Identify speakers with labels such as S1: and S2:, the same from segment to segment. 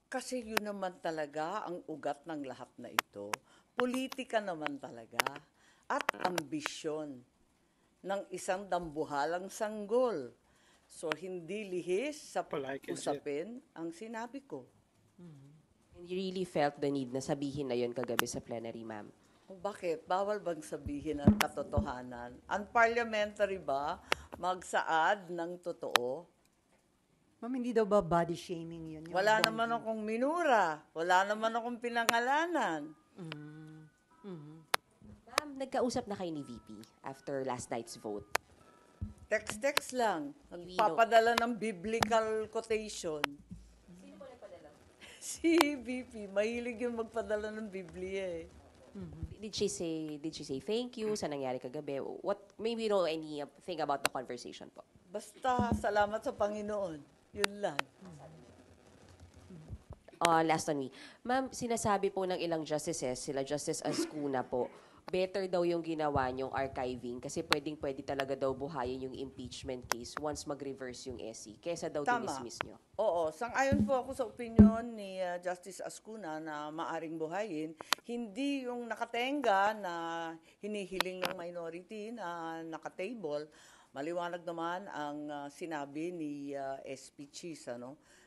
S1: Kasi yun naman talaga ang ugat ng lahat na ito. Politika naman talaga at ambisyon ng isang dambuhalang sanggol. So, hindi lihis sa
S2: Palike and Jet.
S1: usapin ang sinabi ko.
S3: And you really felt the need na sabihin na yun kagabi sa plenary, ma'am?
S1: O bakit? Bawal bang sabihin ang katotohanan? Unparliamentary ba magsaad ng totoo?
S4: Ma'am, hindi daw ba body shaming yun? Yung
S1: Wala
S4: body?
S1: naman akong minura. Wala naman akong pinangalanan.
S3: Ma'am, nagkausap na kayo ni VP after last night's vote.
S1: Text-text lang. Nagpapadala ng biblical quotation. Sino po nagpadala? Si VP. Mahilig yung magpadala ng Biblia eh.
S3: Did she say thank you sa nangyari kagabi? What, maybe you know anything about the conversation po?
S1: Basta salamat sa Panginoon. Yun lang.
S3: Last on me. Ma'am, sinasabi po ng ilang justices, sila Justice Ascuna po, better daw yung ginawa niyong archiving kasi pwedeng-pwede talaga daw buhayin yung impeachment case once mag-reverse yung SC. Kesa daw
S1: Tama.
S3: dinismiss niyo.
S1: Oo, sang-ayon po ako sa opinion ni Justice Ascuna na maaring buhayin. Hindi yung nakatenga na hinihiling ng minority na nakatable. Maliwanag naman ang sinabi ni SP Cheese,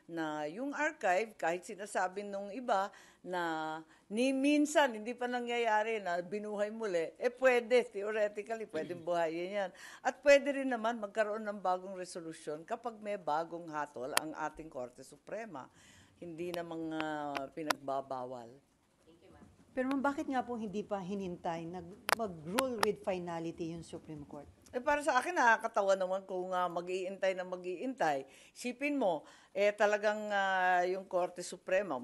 S1: na yung archive, kahit sinasabi nung iba na ni minsan hindi pa nangyayari na binuhay muli, pwede, theoretically, pwedeng buhayin yan. At pwede rin naman magkaroon ng bagong resolusyon kapag may bagong hatol ang ating Korte Suprema. Hindi na mga pinagbabawal.
S4: Pero ma'am, bakit nga po hindi pa hinintay mag-rule with finality yung Supreme Court?
S1: Para sa akin, nakakatawa naman kung mag-iintay na mag-iintay. Isipin mo, talagang yung Korte Suprema,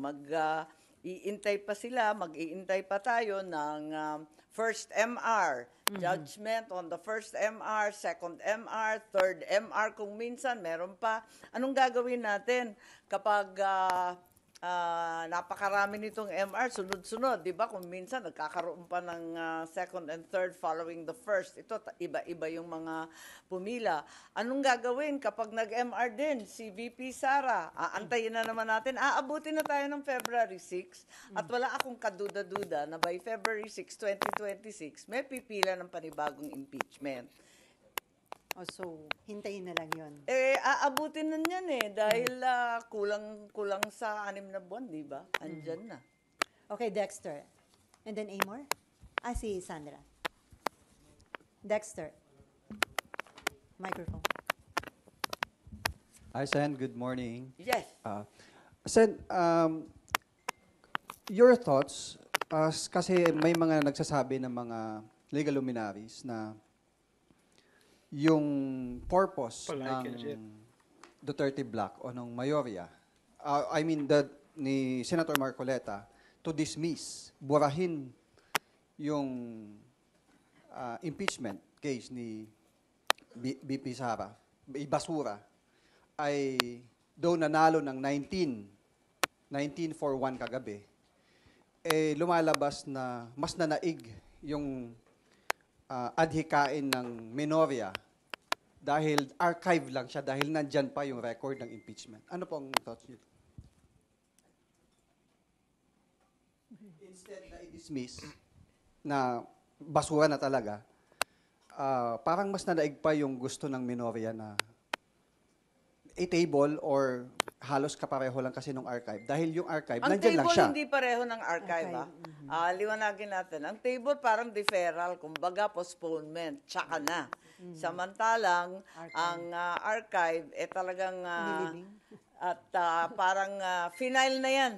S1: iintay pa sila, mag-iintay pa tayo ng first MR, judgment on the first MR, second MR, third MR, kung minsan meron pa. Anong gagawin natin kapag napakarami nitong MR, sunod-sunod, di ba? Kung minsan nagkakaroon pa ng second and third following the first. Ito, iba-iba yung mga pumila. Anong gagawin kapag nag-MR din si VP Sara? Aantayin na naman natin. Aabutin na tayo ng February 6 at wala akong kaduda-duda na by February 6, 2026, may pipila ng panibagong impeachment.
S4: So, hintayin na lang yun.
S1: Aabutin na niyan dahil kulang sa 6 na buwan, di ba? Andyan na.
S4: Okay, Dexter. And then Amor? Si Sandra. Dexter. Microphone.
S5: Hi, Sen. Good morning.
S1: Yes.
S5: Sen, your thoughts, kasi may mga nagsasabi ng mga legal luminaries na yung purpose
S2: Palike and Jet.
S5: ng Duterte Black o ng Mayorya, ni Senator Marcoleta, to dismiss, burahin yung impeachment case ni BP Sara, ibasura, ay though nanalo ng 19-4-1 kagabi, lumalabas na mas nanaig yung adhikain ng Menorya dahil archive lang siya, dahil nandyan pa yung record ng impeachment. Ano pong thoughts niyo? Instead na i-dismiss na basura na talaga, parang mas nanaig pa yung gusto ng Menorya na i-table or halos kapareho lang kasi nung archive. Dahil yung archive,
S1: Ang
S5: nandyan lang
S1: table
S5: siya.
S1: hindi pareho ng archive, liwanagin natin. Ang table parang deferral, kumbaga postponement, tsaka na. Samantalang, ang archive, talagang,
S4: Nilibing.
S1: at parang final na yan.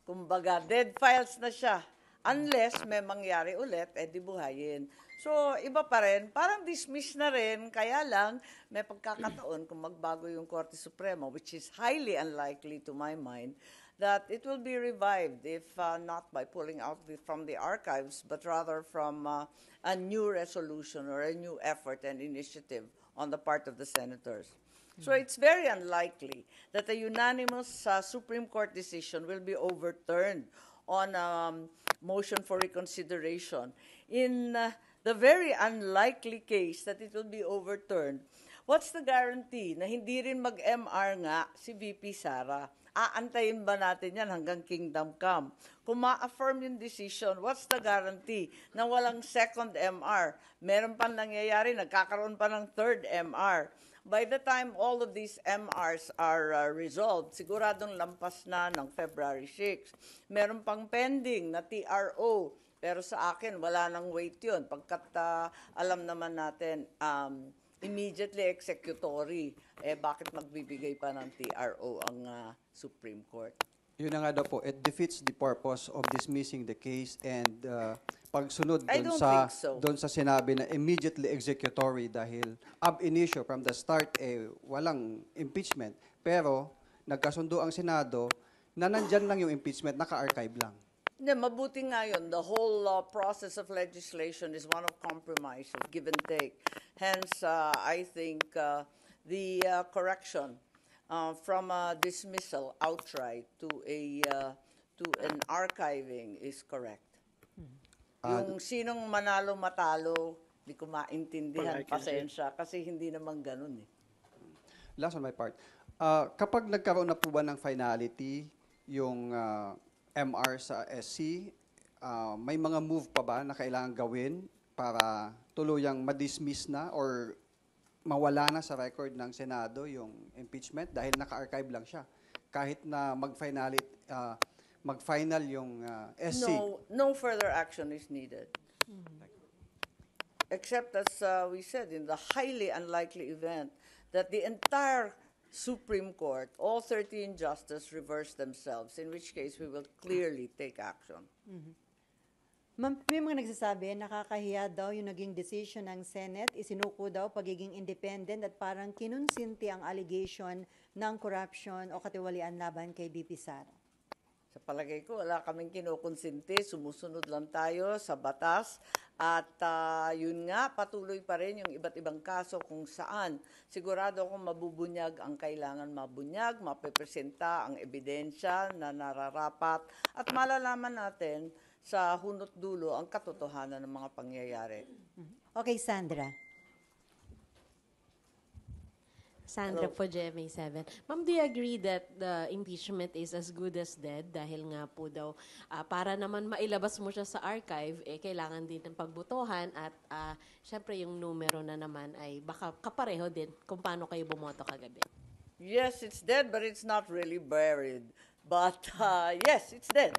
S1: Kumbaga, dead files na siya. Unless may mangyari ulit, dibuhayin. So, iba pa rin. Parang dismiss na rin, kaya lang may pagkakataon kung magbago yung Korte Suprema, which is highly unlikely to my mind, that it will be revived if not by pulling out from the archives, but rather from a new resolution or a new effort and initiative on the part of the senators. So it's very unlikely that a unanimous Supreme Court decision will be overturned on motion for reconsideration. In the very unlikely case that it will be overturned, what's the guarantee na hindi rin mag-MR nga si VP Sara? Aantayin ba natin yan hanggang kingdom come? Kung ma-affirm yung decision, what's the guarantee na walang second MR? Meron pa nangyayari, nagkakaroon pa ng third MR. By the time all of these MRs are resolved, siguradong lampas na ng February 6. Meron pang pending na TRO, pero sa akin, wala nang wait yun. Pagkat alam naman natin, immediately executory, bakit magbibigay pa ng TRO ang Supreme Court?
S5: Yun na nga daw po, it defeats the purpose of dismissing the case and pagsunod
S1: I don't think so.
S5: doon sa sinabi na immediately executory dahil ab initio from the start walang impeachment pero nagkasundo ang Senado na nandyan lang yung impeachment, naka-archive lang.
S1: Hindi, mabuti nga yun. The whole process of legislation is one of compromise, of give and take. Hence, I think the correction from a dismissal outright to an archiving is correct. Yung sinong manalo matalo, di ko maintindihan, pasensya, kasi hindi naman ganun eh.
S5: Last on my part. Kapag nagkaroon na po ba ng finality yung MR sa SC, may mga move pa ba na kailangan gawin para tuluyang ma-dismiss na or mawala na sa record ng Senado yung impeachment dahil naka-archive lang siya? Kahit na mag-final yung SC.
S1: No further action is needed. Except, as we said, in the highly unlikely event that the entire Supreme Court, all 13 justices reverse themselves, in which case we will clearly take action.
S4: Ma'am, may mga nagsasabi, nakakahiya daw yung naging decision ng Senate, isinuko daw pagiging independent at parang kinunsinti ang allegation ng corruption o katiwalian laban kay BP Sara.
S1: Sa palagay ko, wala kaming kinukonsinti, sumusunod lang tayo sa batas at yun nga, patuloy pa rin yung iba't ibang kaso kung saan sigurado akong mabubunyag ang kailangan mabunyag, mapepresenta ang ebidensya na nararapat at malalaman natin sa hunot dulo ang katotohanan ng mga pangyayari.
S4: Okay, Sandra.
S2: Sandra po, GMA 7. Ma'am, do you agree that the impeachment is as good as dead? Dahil nga po daw, para naman mailabas mo siya sa archive, kailangan din ng pagbutuhan at syempre yung numero na naman ay baka kapareho din kung paano kayo bumoto kagabi.
S1: Yes, it's dead, but it's not really buried. But yes, it's dead.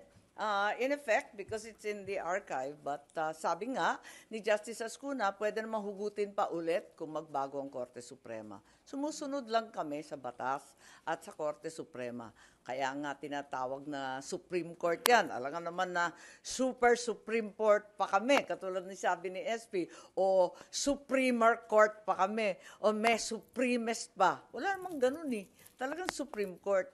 S1: In effect, because it's in the archive, but sabi nga ni Justice Ascuna, pwede naman hugutin pa ulit kung magbago ang Korte Suprema. Sumusunod lang kami sa batas at sa Korte Suprema. Kaya nga tinatawag na Supreme Court yan. Alam nga naman na Super Supreme Court pa kami, katulad ni sabi ni SP, o Supremer Court pa kami, o may Supremest pa. Wala namang ganun eh. Talagang Supreme Court.